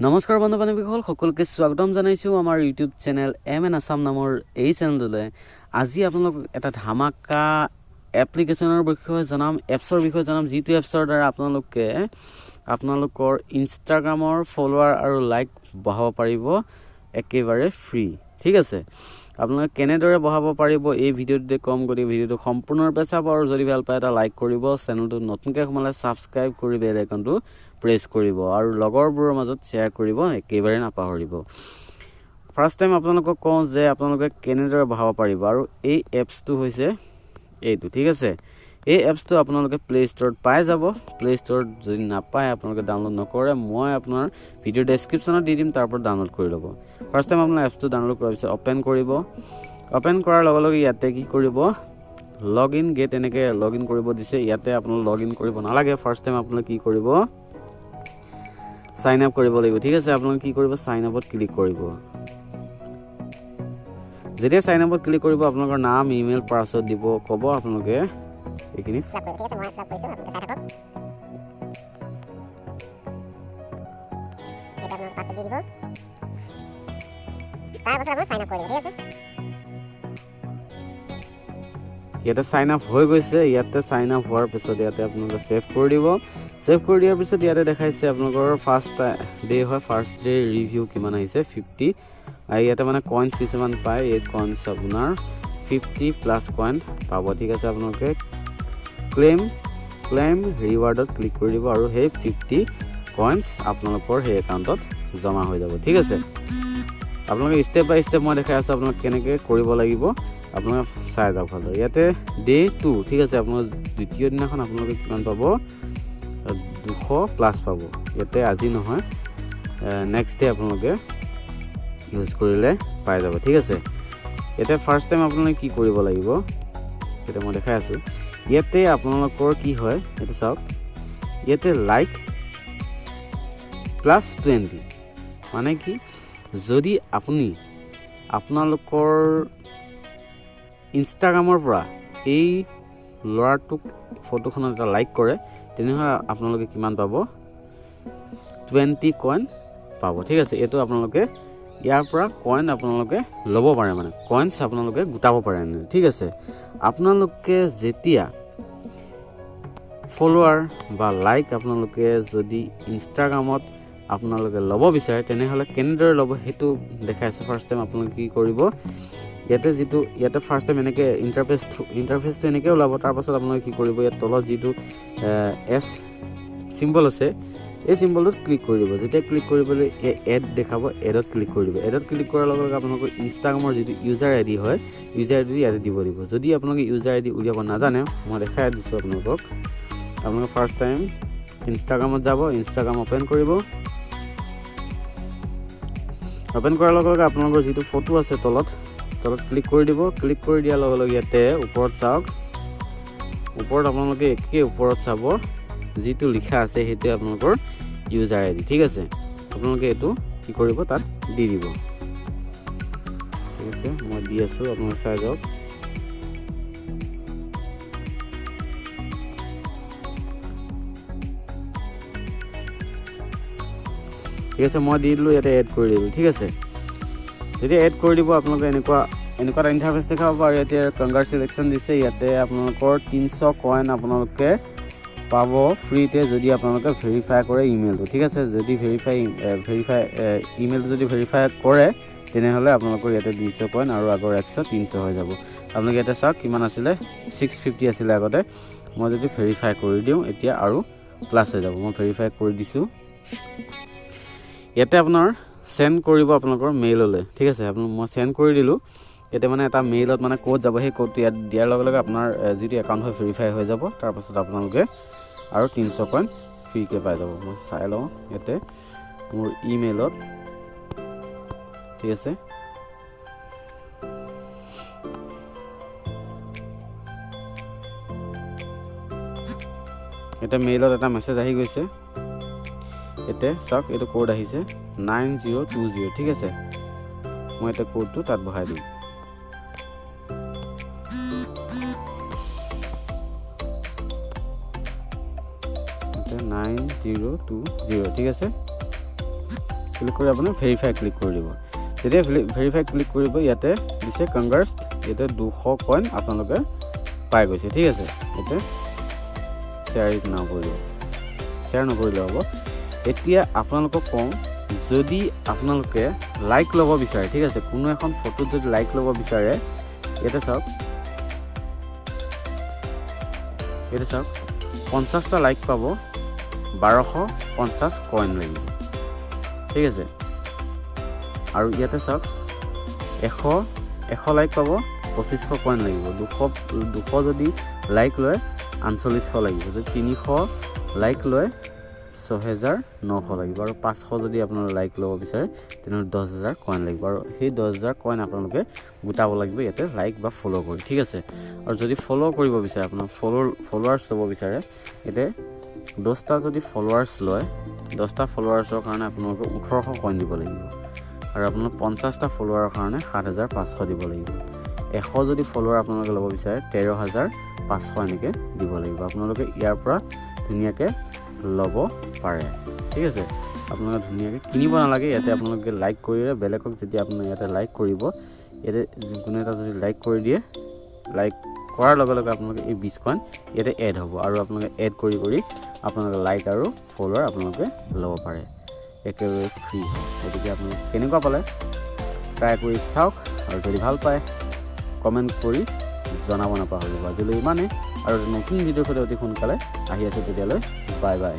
নমস্কাৰ বন্ধু বান্ধৱীসকল সকলোকে স্বাগতম জনাইছোঁ আমাৰ ইউটিউব চেনেল MN আসাম নামৰ এই চেনেলটোলৈ। আজি আপোনালোক এটা ধামাকা এপ্লিকেশ্যনৰ বিষয়ে জনাম, এপছৰ বিষয়ে জনাম, যিটো এপছৰ দ্বাৰা আপোনালোকৰ ইনষ্টাগ্ৰামৰ ফলোৱাৰ আৰু লাইক বঢ়াব পাৰিব একেবাৰে ফ্ৰী। ঠিক আছে, আপোনালোকে কেনেদৰে বঢ়াব পাৰিব এই ভিডিঅ'টোতে কম, গতিকে ভিডিঅ'টো সম্পূৰ্ণৰূপে চাব আৰু যদি ভাল পায় এটা লাইক কৰিব, চেনেলটো নতুনকৈ সোমালে ছাবস্ক্ৰাইব কৰি বেল আইকনটো প্ৰেছ কৰিব আৰু লগৰবোৰৰ মাজত শ্বেয়াৰ কৰিব একেবাৰে নাপাহৰিব। ফাৰ্ষ্ট টাইম আপোনালোকক কওঁ যে আপোনালোকে কেনেদৰে বঢ়াব পাৰিব, আৰু এই এপছটো হৈছে এইটো। ঠিক আছে, এই এপছটো আপোনালোকে প্লে ষ্ট'ৰত পাই যাব। প্লে ষ্ট'ৰত যদি নাপায়, আপোনালোকে ডাউনলোড নকৰে, মই আপোনাৰ ভিডিঅ' ডেছক্ৰিপশ্যনত দি দিম, তাৰ পৰা ডাউনলোড কৰি ল'ব। ফাৰ্ষ্ট টাইম আপোনাৰ এপছটো ডাউনলোড কৰাৰ পিছত অ'পেন কৰিব। অ'পেন কৰাৰ লগে লগে ইয়াতে কি কৰিব, লগ ইন গেট এনেকৈ লগ ইন কৰিব দিছে। ইয়াতে আপোনালোকে লগ ইন কৰিব নালাগে। ফাৰ্ষ্ট টাইম আপোনালোকে কি কৰিব, সাইন আপ কৰিব লাগিব। ঠিক আছে, আপোনালোকে কি কৰিব, সাইন আপত ক্লিক কৰিব। যেতিয়া সাইন আপত ক্লিক কৰিব, আপোনালোকৰ নাম, ইমেইল, পাছৱৰ্ড দিব, ক'ব আপোনালোকে এইখিনি ইয়াতে সাইন আপ হৈ গৈছে। ইয়াতে সাইন আপ হোৱাৰ পিছত ইয়াতে আপোনালোকে ছেভ কৰি দিব। ছেভ কৰি দিয়াৰ পিছত ইয়াতে দেখাইছে আপোনালোকৰ ফাৰ্ষ্ট ডে হয়, ফাৰ্ষ্ট ডে ৰিভিউ কিমান আহিছে 50। আৰু ইয়াতে মানে কইনছ কিছুমান পায়, এই কইনছ আপোনাৰ 50+ কইন পাব। ঠিক আছে, আপোনালোকে ক্লেইম ৰিৱাৰ্ডত ক্লিক কৰি দিব আৰু সেই 50 কইনছ আপোনালোকৰ সেই একাউণ্টত জমা হৈ যাব। ঠিক আছে, আপোনালোকে ষ্টেপ বাই ষ্টেপ মই দেখাই আছোঁ আপোনালোকে কেনেকৈ কৰিব লাগিব, আপোনালোকে চাই যাওক ভালদৰে। ইয়াতে ডে 2, ঠিক আছে, আপোনাৰ দ্বিতীয় দিনাখন আপোনালোকে কিমান পাব, 200+ পাব। ইয়াতে আজি নহয়, নেক্সট ডে আপোনালোকে ইউজ কৰিলে পাই যাব। ঠিক আছে, ইয়াতে ফাৰ্ষ্ট টাইম আপোনালোকে কি কৰিব লাগিব, সেইটো মই দেখাই আছোঁ। ইয়াতে আপোনালোকৰ কি হয়, এইটো চাওক, ইয়াতে লাইক +20 মানে কি, যদি আপুনি আপোনালোকৰ ইনষ্টাগ্ৰামৰ পৰা এই ল'ৰাটোক ফটোখনত এটা লাইক কৰে, তেনেহ'লে আপোনালোকে কিমান পাব, 20 কইন পাব। ঠিক আছে, এইটো আপোনালোকে ইয়াৰ পৰা কইন আপোনালোকে ল'ব পাৰে, মানে কইনছ আপোনালোকে গোটাব পাৰে। ঠিক আছে, আপোনালোকে যেতিয়া ফলোৱাৰ বা লাইক আপোনালোকে যদি ইনষ্টাগ্ৰামত আপোনালোকে ল'ব বিচাৰে, তেনেহ'লে কেনেদৰে ল'ব সেইটো দেখাইছে। ফাৰ্ষ্ট টাইম আপোনালোকে কি কৰিব, ইয়াতে ফাৰ্ষ্ট টাইম এনেকৈ ইণ্টাৰফেচটো এনেকৈ ওলাব। তাৰপাছত আপোনালোকে কি কৰিব, ইয়াত তলত যিটো এছ চিম্বল আছে, এই চিম্বলটোত ক্লিক কৰি দিব। যেতিয়া ক্লিক কৰিবলৈ এড দেখাব, এডত ক্লিক কৰি দিব। এডত ক্লিক কৰাৰ লগে লগে আপোনালোকৰ ইনষ্টাগ্ৰামৰ যিটো ইউজাৰ আই ডি হয়, ইউজাৰ আই ডি ইয়াতে দিব দিব। যদি আপোনালোকে ইউজাৰ আই ডি উলিয়াব নাজানে, মই দেখাই দিছোঁ আপোনালোকক। আপোনালোকে ফাৰ্ষ্ট টাইম ইনষ্টাগ্ৰামত যাব, ইনষ্টাগ্ৰাম অ'পেন কৰিব। অ'পেন কৰাৰ লগে লগে আপোনালোকৰ যিটো ফটো আছে তলত ক্লিক কৰি দিব। ক্লিক কৰি দিয়াৰ লগে লগে ইয়াতে ওপৰত চাওক, ওপৰত আপোনালোকে একে ওপৰত চাব, যিটো লিখা আছে সেইটোৱে আপোনালোকৰ ইউজাৰ আই ডি। ঠিক আছে, আপোনালোকে এইটো কি কৰিব, তাত দি দিব। ঠিক আছে, মই দি আছোঁ, আপোনালোকে চাই যাওক। ঠিক আছে, মই দি দিলোঁ, ইয়াতে এড কৰি দিলোঁ। ঠিক আছে, যেতিয়া এড কৰি দিব, আপোনালোকে এনেকুৱা এটা ইণ্টাৰফেচ দেখাব আৰু ইয়াতে কংগ্ৰেচুলেশ্যন দিছে। ইয়াতে আপোনালোকৰ 300 কইন আপোনালোকে পাব ফ্ৰীতে, যদি আপোনালোকে ভেৰিফাই কৰে ইমেইলটো। ঠিক আছে, যদি ইমেইলটো যদি ভেৰিফাই কৰে, তেনেহ'লে আপোনালোকৰ ইয়াতে 200 কইন আৰু আগৰ 100 300 হৈ যাব। আপোনালোকে ইয়াতে চাওক কিমান আছিলে, 650 আছিলে আগতে। মই যদি ভেৰিফাই কৰি দিওঁ, এতিয়া আৰু প্লাছ হৈ যাব। মই ভেৰিফাই কৰি দিছোঁ। ইয়াতে আপোনাৰ চেণ্ড কৰিব আপোনালোকৰ মেইললৈ। ঠিক আছে, মই চেণ্ড কৰি দিলোঁ। ইয়াতে মানে এটা মেইলত মানে ক'ড যাব, সেই ক'ডটো ইয়াত দিয়াৰ লগে লগে আপোনাৰ যিটো একাউণ্ট হয় ভেৰিফাই হৈ যাব। তাৰপাছত আপোনালোকে আৰু 300 কইন ফ্ৰীকৈ পাই যাব। মই চাই লওঁ ইয়াতে মোৰ ইমেইলত। ঠিক আছে, এতিয়া মেইলত এটা মেছেজ আহি গৈছে। ইয়াতে চাওক, এইটো কোড আহিছে 9020। ঠিক আছে, মই এটা কোডটো তাত বহাই দিম। 9020 ঠিক আছে। ক্লিক কৰি আপুনি ভেৰিফাই ক্লিক কৰি দিব যেতিয়া ভেৰিফাই ক্লিক কৰিব ইয়াতে দিছে কংগ্ৰেছ ইয়াতে 200 কইন আপোনালোকে পাই গৈছে ঠিক আছে এতিয়া শ্বেয়াৰ ইট নাও কৰি দিব শ্বেয়াৰ নকৰিলে হ'ব এতিয়া আপোনালোকক কওঁ যদি আপোনালোকে লাইক ল'ব বিচাৰে ঠিক আছে কোনো এখন ফটোত যদি লাইক ল'ব বিচাৰে ইয়াতে চাওক 50টা লাইক পাব 1250 কইন লাগিব ঠিক আছে আৰু ইয়াতে চাওক 100 লাইক পাব 2500 কইন লাগিব 200 যদি লাইক লয় 4800 লাগিব যদি 300 লাইক লয় 6900 লাগিব আৰু 500 যদি আপোনালোকে লাইক ল'ব বিচাৰে তেনে 10000 কইন লাগিব আৰু সেই 10000 কইন আপোনালোকে গোটাব লাগিব ইয়াতে লাইক বা ফলো কৰি ঠিক আছে আৰু যদি ফলো কৰিব বিচাৰে আপোনাৰ ফলোৱাৰ্ছ ল'ব বিচাৰে এতে 10টা যদি ফলোৱাৰ্ছ লয় 10টা ফলোৱাৰ্ছৰ কাৰণে আপোনালোকে 1800 কইন দিব লাগিব আৰু আপোনাৰ 50টা ফলোৱাৰৰ কাৰণে 7500 দিব লাগিব 100 যদি ফলোৱাৰ আপোনালোকে ল'ব বিচাৰে 13500 এনেকৈ দিব লাগিব আপোনালোকে ইয়াৰ পৰা ধুনীয়াকৈ ল'ব পাৰে ঠিক আছে আপোনালোকে ধুনীয়াকৈ কিনিব নালাগে ইয়াতে আপোনালোকে লাইক কৰিলে বেলেগক যেতিয়া আপুনি ইয়াতে লাইক কৰিব ইয়াতে কোনো এটা যদি লাইক কৰি দিয়ে লাইক কৰাৰ লগে লগে আপোনালোকে এই 20 কইন ইয়াতে এড হ'ব আৰু আপোনালোকে এড কৰি আপোনালোকে লাইক আৰু ফলোৱাৰ আপোনালোকে ল'ব পাৰে একেবাৰে ফ্ৰী গতিকে আপুনি কেনেকুৱা পালে ট্ৰাই কৰি চাওক আৰু যদি ভাল পায় কমেণ্ট কৰি জনাব নাপাহৰিব আজিলৈ ইমানেই আৰু নতুন ভিডিঅ'ৰ সৈতে অতি সোনকালে আহি আছে তেতিয়ালৈ বাই বাই